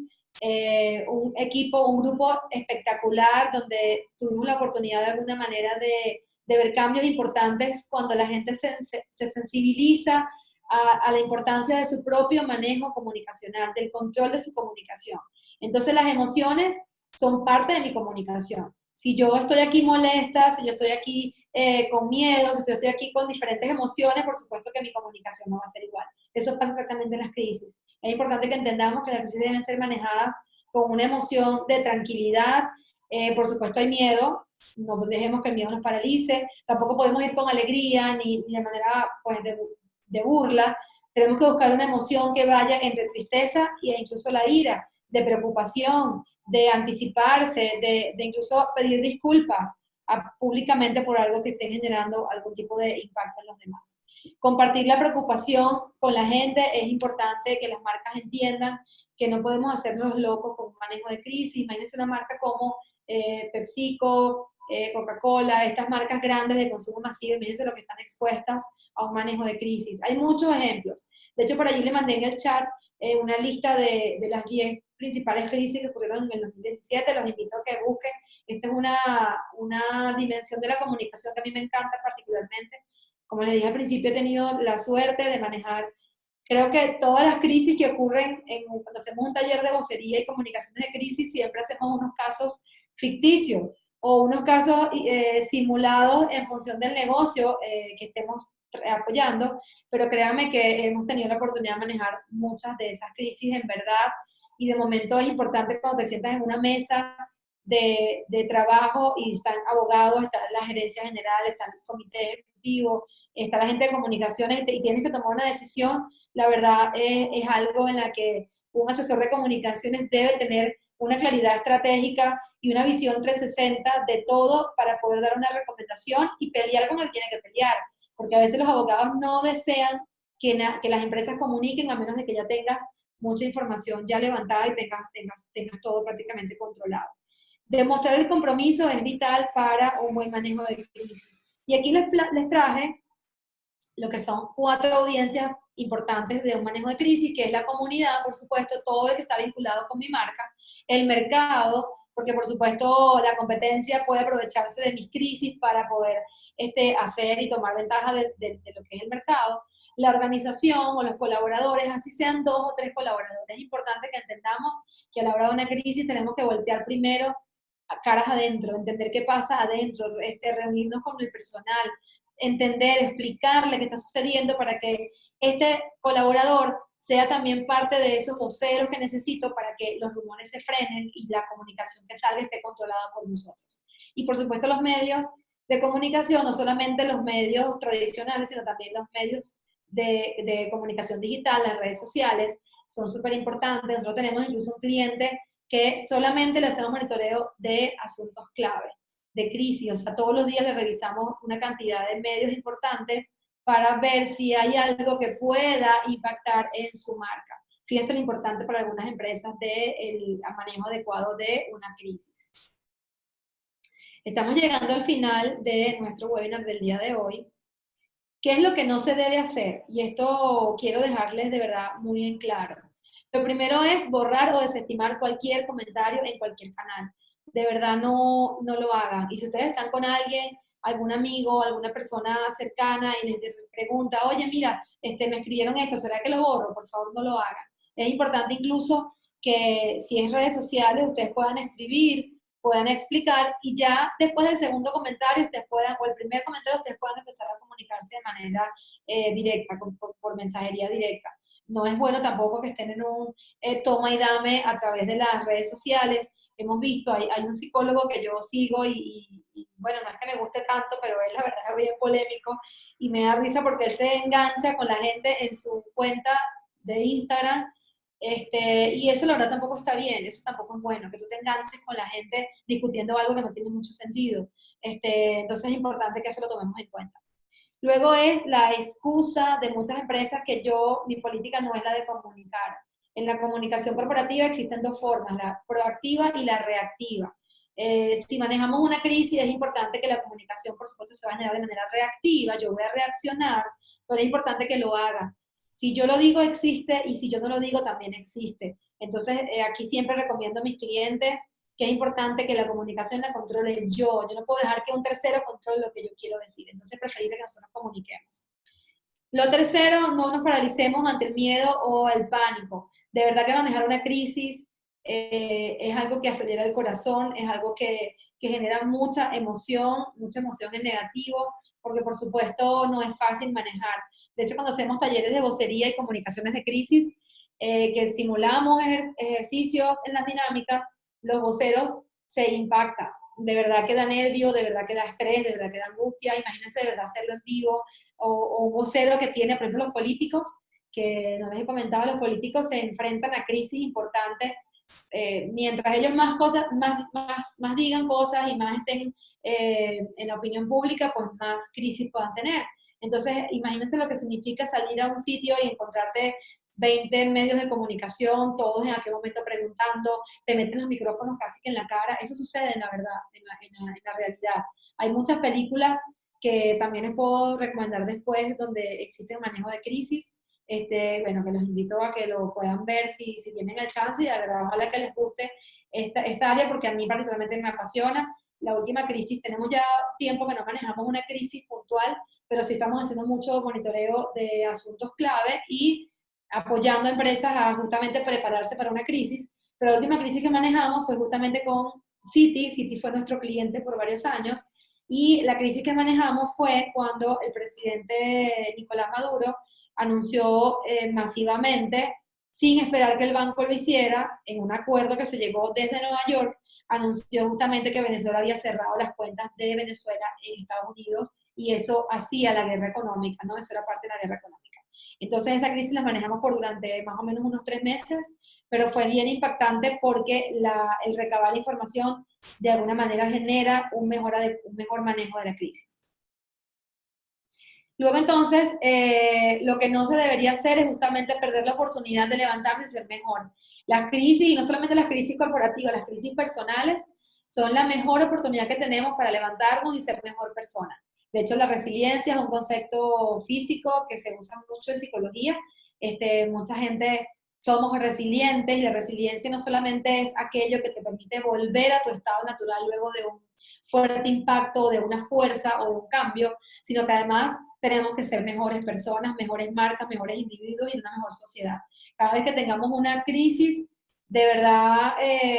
un equipo, un grupo espectacular donde tuvimos la oportunidad de alguna manera de ver cambios importantes cuando la gente se sensibiliza a la importancia de su propio manejo comunicacional, del control de su comunicación. Entonces las emociones son parte de mi comunicación. Si yo estoy aquí molesta, si yo estoy aquí con miedo, si yo estoy aquí con diferentes emociones, por supuesto que mi comunicación no va a ser igual. Eso pasa exactamente en las crisis. Es importante que entendamos que las crisis deben ser manejadas con una emoción de tranquilidad. Por supuesto hay miedo, no dejemos que el miedo nos paralice, tampoco podemos ir con alegría ni de manera pues, de burla. Tenemos que buscar una emoción que vaya entre tristeza e incluso la ira, de preocupación, de anticiparse, de incluso pedir disculpas públicamente por algo que esté generando algún tipo de impacto en los demás. Compartir la preocupación con la gente es importante, que las marcas entiendan que no podemos hacernos locos con un manejo de crisis. Imagínense una marca como PepsiCo, Coca-Cola, estas marcas grandes de consumo masivo, imagínense lo que están expuestas a un manejo de crisis. Hay muchos ejemplos. De hecho, por allí le mandé en el chat una lista de las 10 principales crisis que ocurrieron en el 2017. Los invito a que busquen. Esta es una dimensión de la comunicación que a mí me encanta particularmente. Como les dije al principio, he tenido la suerte de manejar, creo que todas las crisis que ocurren cuando hacemos un taller de vocería y comunicaciones de crisis, siempre hacemos unos casos ficticios o unos casos simulados en función del negocio que estemos apoyando, pero créanme que hemos tenido la oportunidad de manejar muchas de esas crisis en verdad, y de momento es importante cuando te sientas en una mesa de trabajo y están abogados, está la gerencia general, está el comité ejecutivo, está la gente de comunicaciones y tienes que tomar una decisión. La verdad es algo en la que un asesor de comunicaciones debe tener una claridad estratégica y una visión 360 de todo para poder dar una recomendación y pelear con el que tiene que pelear, porque a veces los abogados no desean que las empresas comuniquen a menos de que ya tengas mucha información ya levantada y tengas todo prácticamente controlado. Demostrar el compromiso es vital para un buen manejo de crisis. Y aquí les traje lo que son 4 audiencias importantes de un manejo de crisis, que es la comunidad, por supuesto, todo el que está vinculado con mi marca, el mercado, porque por supuesto la competencia puede aprovecharse de mis crisis para poder hacer y tomar ventaja de lo que es el mercado, la organización o los colaboradores, así sean 2 o 3 colaboradores. Es importante que entendamos que a la hora de una crisis tenemos que voltear primero a caras adentro, entender qué pasa adentro, reunirnos con el personal, entender, explicarle qué está sucediendo para que este colaborador sea también parte de esos voceros que necesito para que los rumores se frenen y la comunicación que salga esté controlada por nosotros. Y por supuesto los medios de comunicación, no solamente los medios tradicionales, sino también los medios de comunicación digital, las redes sociales, son súper importantes. Nosotros tenemos incluso un cliente que solamente le hacemos monitoreo de asuntos clave, de crisis, o sea, todos los días le revisamos una cantidad de medios importantes para ver si hay algo que pueda impactar en su marca. Fíjense lo importante para algunas empresas del manejo adecuado de una crisis. Estamos llegando al final de nuestro webinar del día de hoy. ¿Qué es lo que no se debe hacer? Y esto quiero dejarles de verdad muy en claro. Lo primero es borrar o desestimar cualquier comentario en cualquier canal. De verdad no lo hagan. Y si ustedes están con alguien, algún amigo, alguna persona cercana y les pregunta, oye, mira, me escribieron esto, ¿será que lo borro? Por favor, no lo hagan. Es importante incluso que si es redes sociales, ustedes puedan escribir, puedan explicar y ya después del segundo comentario ustedes puedan, o el primer comentario, ustedes puedan empezar a comunicarse de manera directa, por mensajería directa. No es bueno tampoco que estén en un toma y dame a través de las redes sociales. Hemos visto, hay un psicólogo que yo sigo y bueno, no es que me guste tanto, pero él la verdad es bien polémico y me da risa porque él se engancha con la gente en su cuenta de Instagram. Y eso la verdad tampoco está bien, eso tampoco es bueno, que tú te enganches con la gente discutiendo algo que no tiene mucho sentido. Entonces es importante que eso lo tomemos en cuenta. Luego es la excusa de muchas empresas que mi política no es la de comunicar. En la comunicación corporativa existen dos formas, la proactiva y la reactiva. Si manejamos una crisis es importante que la comunicación, por supuesto, se va a generar de manera reactiva, yo voy a reaccionar, pero es importante que lo haga. Si yo lo digo existe y si yo no lo digo también existe. Entonces aquí siempre recomiendo a mis clientes que es importante que la comunicación la controle yo. Yo no puedo dejar que un tercero controle lo que yo quiero decir. Entonces es preferible que nosotros comuniquemos. Lo tercero, no nos paralicemos ante el miedo o el pánico. De verdad que manejar una crisis es algo que acelera el corazón, es algo que genera mucha emoción en negativo, porque por supuesto no es fácil manejar. De hecho, cuando hacemos talleres de vocería y comunicaciones de crisis, que simulamos ejercicios en las dinámicas, los voceros se impactan. De verdad que da nervio, de verdad que da estrés, de verdad que da angustia. Imagínense de verdad hacerlo en vivo, o un vocero que tiene, por ejemplo, los políticos, que no les he comentado, los políticos se enfrentan a crisis importantes. Mientras ellos más digan cosas y más estén en la opinión pública, pues más crisis puedan tener. Entonces, imagínense lo que significa salir a un sitio y encontrarte 20 medios de comunicación, todos en aquel momento preguntando, te meten los micrófonos casi que en la cara. Eso sucede en la verdad, en la realidad. Hay muchas películas que también les puedo recomendar después donde existe el manejo de crisis. Bueno, que los invito a que lo puedan ver si tienen el chance y de verdad ojalá que les guste esta área porque a mí particularmente me apasiona. La última crisis, tenemos ya tiempo que no manejamos una crisis puntual, pero sí estamos haciendo mucho monitoreo de asuntos clave y apoyando a empresas a justamente prepararse para una crisis. Pero la última crisis que manejamos fue justamente con Citi. Citi fue nuestro cliente por varios años y la crisis que manejamos fue cuando el presidente Nicolás Maduro anunció masivamente, sin esperar que el banco lo hiciera, en un acuerdo que se llegó desde Nueva York, anunció justamente que Venezuela había cerrado las cuentas de Venezuela en Estados Unidos y eso hacía la guerra económica, ¿no? Eso era parte de la guerra económica. Entonces esa crisis la manejamos por durante más o menos unos 3 meses, pero fue bien impactante porque el recabar la información de alguna manera genera un mejor manejo de la crisis. Luego entonces, lo que no se debería hacer es justamente perder la oportunidad de levantarse y ser mejor. Las crisis, y no solamente las crisis corporativas, las crisis personales, son la mejor oportunidad que tenemos para levantarnos y ser mejor persona. De hecho, la resiliencia es un concepto físico que se usa mucho en psicología. Mucha gente somos resilientes y la resiliencia no solamente es aquello que te permite volver a tu estado natural luego de un fuerte impacto, de una fuerza o de un cambio, sino que además tenemos que ser mejores personas, mejores marcas, mejores individuos y una mejor sociedad. Cada vez que tengamos una crisis, de verdad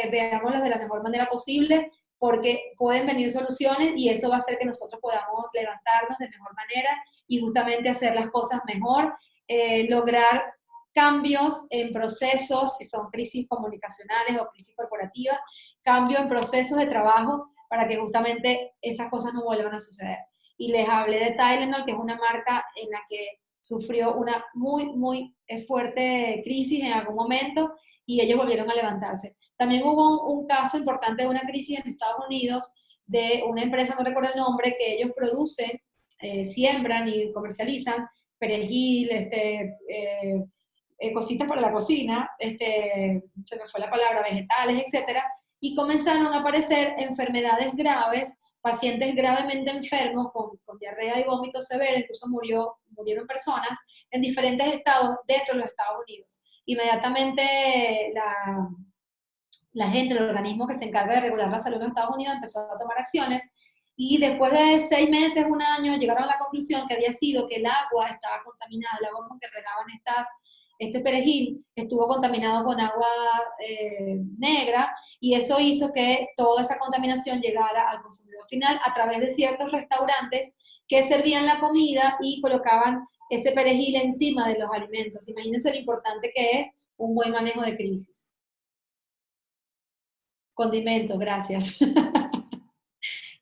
veámoslas de la mejor manera posible, porque pueden venir soluciones y eso va a hacer que nosotros podamos levantarnos de mejor manera y justamente hacer las cosas mejor, lograr cambios en procesos, si son crisis comunicacionales o crisis corporativas, cambio en procesos de trabajo para que justamente esas cosas no vuelvan a suceder. Y les hablé de Tylenol, que es una marca en la que sufrió una muy fuerte crisis en algún momento y ellos volvieron a levantarse. También hubo un caso importante de una crisis en Estados Unidos de una empresa, no recuerdo el nombre, que ellos producen, siembran y comercializan perejil, cositas para la cocina, se me fue la palabra, vegetales, etcétera, y comenzaron a aparecer enfermedades graves, pacientes gravemente enfermos con diarrea y vómito severo, incluso murieron personas en diferentes estados dentro de los Estados Unidos. Inmediatamente la gente, el organismo que se encarga de regular la salud en los Estados Unidos empezó a tomar acciones y después de 6 meses, un año, llegaron a la conclusión que había sido que el agua estaba contaminada, el agua con que regaban este perejil estuvo contaminado con agua negra y eso hizo que toda esa contaminación llegara al consumidor final a través de ciertos restaurantes que servían la comida y colocaban ese perejil encima de los alimentos. Imagínense lo importante que es un buen manejo de crisis. Condimentos, gracias.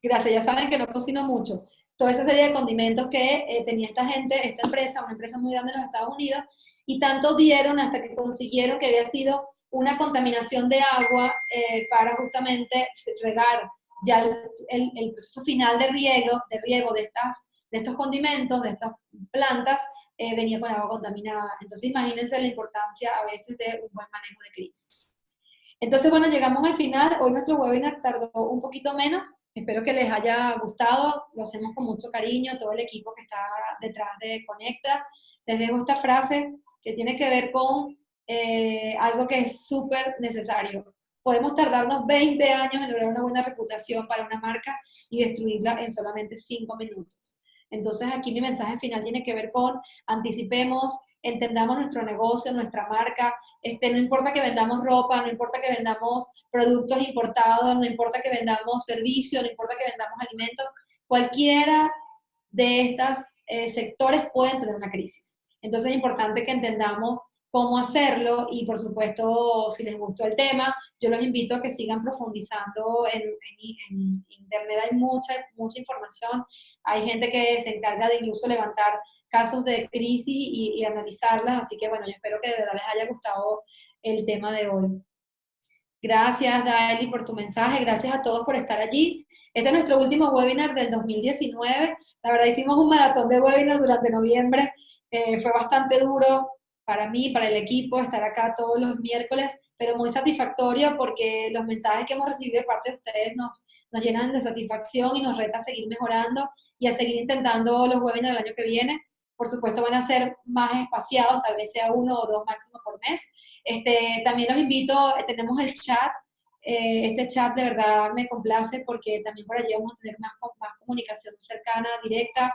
Gracias, ya saben que no cocino mucho. Toda esa serie de condimentos que tenía esta gente, esta empresa, una empresa muy grande en los Estados Unidos, y tanto dieron hasta que consiguieron que había sido una contaminación de agua para justamente regar ya el proceso final de riego de estos condimentos, de estas plantas, venía con agua contaminada. Entonces imagínense la importancia a veces de un buen manejo de crisis. Entonces, bueno, llegamos al final. Hoy nuestro webinar tardó un poquito menos. Espero que les haya gustado. Lo hacemos con mucho cariño, todo el equipo que está detrás de Conecta. Les dejo esta frase que tiene que ver con algo que es súper necesario. Podemos tardarnos 20 años en lograr una buena reputación para una marca y destruirla en solamente 5 minutos. Entonces, aquí mi mensaje final tiene que ver con anticipemos, entendamos nuestro negocio, nuestra marca. No importa que vendamos ropa, no importa que vendamos productos importados, no importa que vendamos servicios, no importa que vendamos alimentos, cualquiera de estos sectores pueden tener una crisis. Entonces es importante que entendamos cómo hacerlo y por supuesto, si les gustó el tema, yo los invito a que sigan profundizando en internet. Hay mucha información, hay gente que se encarga de incluso levantar casos de crisis y analizarlas, así que bueno, yo espero que de verdad les haya gustado el tema de hoy. Gracias, Daeli, por tu mensaje, gracias a todos por estar allí. Este es nuestro último webinar del 2019. La verdad, hicimos un maratón de webinars durante noviembre. Fue bastante duro para mí, para el equipo, estar acá todos los miércoles, pero muy satisfactorio porque los mensajes que hemos recibido de parte de ustedes nos llenan de satisfacción y nos reta a seguir mejorando y a seguir intentando los webinars el año que viene. Por supuesto, van a ser más espaciados, tal vez sea 1 o 2 máximo por mes. También los invito, tenemos el chat. Este chat de verdad me complace porque también por allí vamos a tener más comunicación cercana, directa.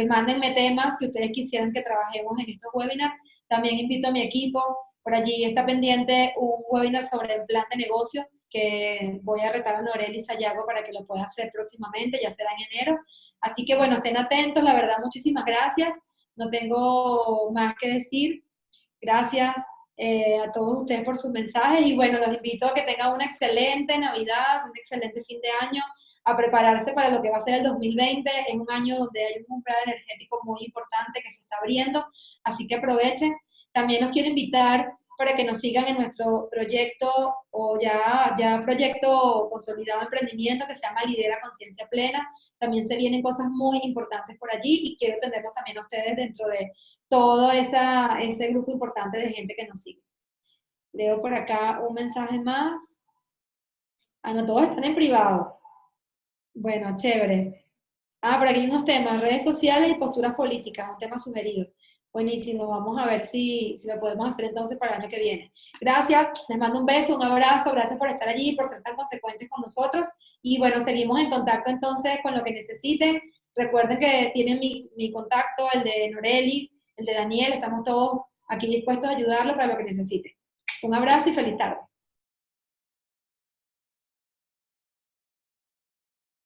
Mándenme temas que ustedes quisieran que trabajemos en estos webinars. También invito a mi equipo, por allí está pendiente un webinar sobre el plan de negocio que voy a retar a Noreli Sayago para que lo pueda hacer próximamente, ya será en enero. Así que bueno, estén atentos, la verdad, muchísimas gracias. No tengo más que decir. Gracias a todos ustedes por sus mensajes y bueno, los invito a que tengan una excelente Navidad, un excelente fin de año, a prepararse para lo que va a ser el 2020. Es un año donde hay un umbral energético muy importante que se está abriendo, así que aprovechen. También los quiero invitar para que nos sigan en nuestro proyecto o ya proyecto consolidado de emprendimiento que se llama Lidera Conciencia Plena. También se vienen cosas muy importantes por allí y quiero tenerlos también a ustedes dentro de todo ese grupo importante de gente que nos sigue. Leo por acá un mensaje más. Ah, no, todos están en privado. Bueno, chévere. Ah, por aquí hay unos temas, redes sociales y posturas políticas, un tema sugerido. Buenísimo, vamos a ver si lo podemos hacer entonces para el año que viene. Gracias, les mando un beso, un abrazo, gracias por estar allí, por ser tan consecuentes con nosotros. Y bueno, seguimos en contacto entonces con lo que necesiten. Recuerden que tienen mi contacto, el de Norelis, el de Daniel, estamos todos aquí dispuestos a ayudarlo para lo que necesiten. Un abrazo y feliz tarde.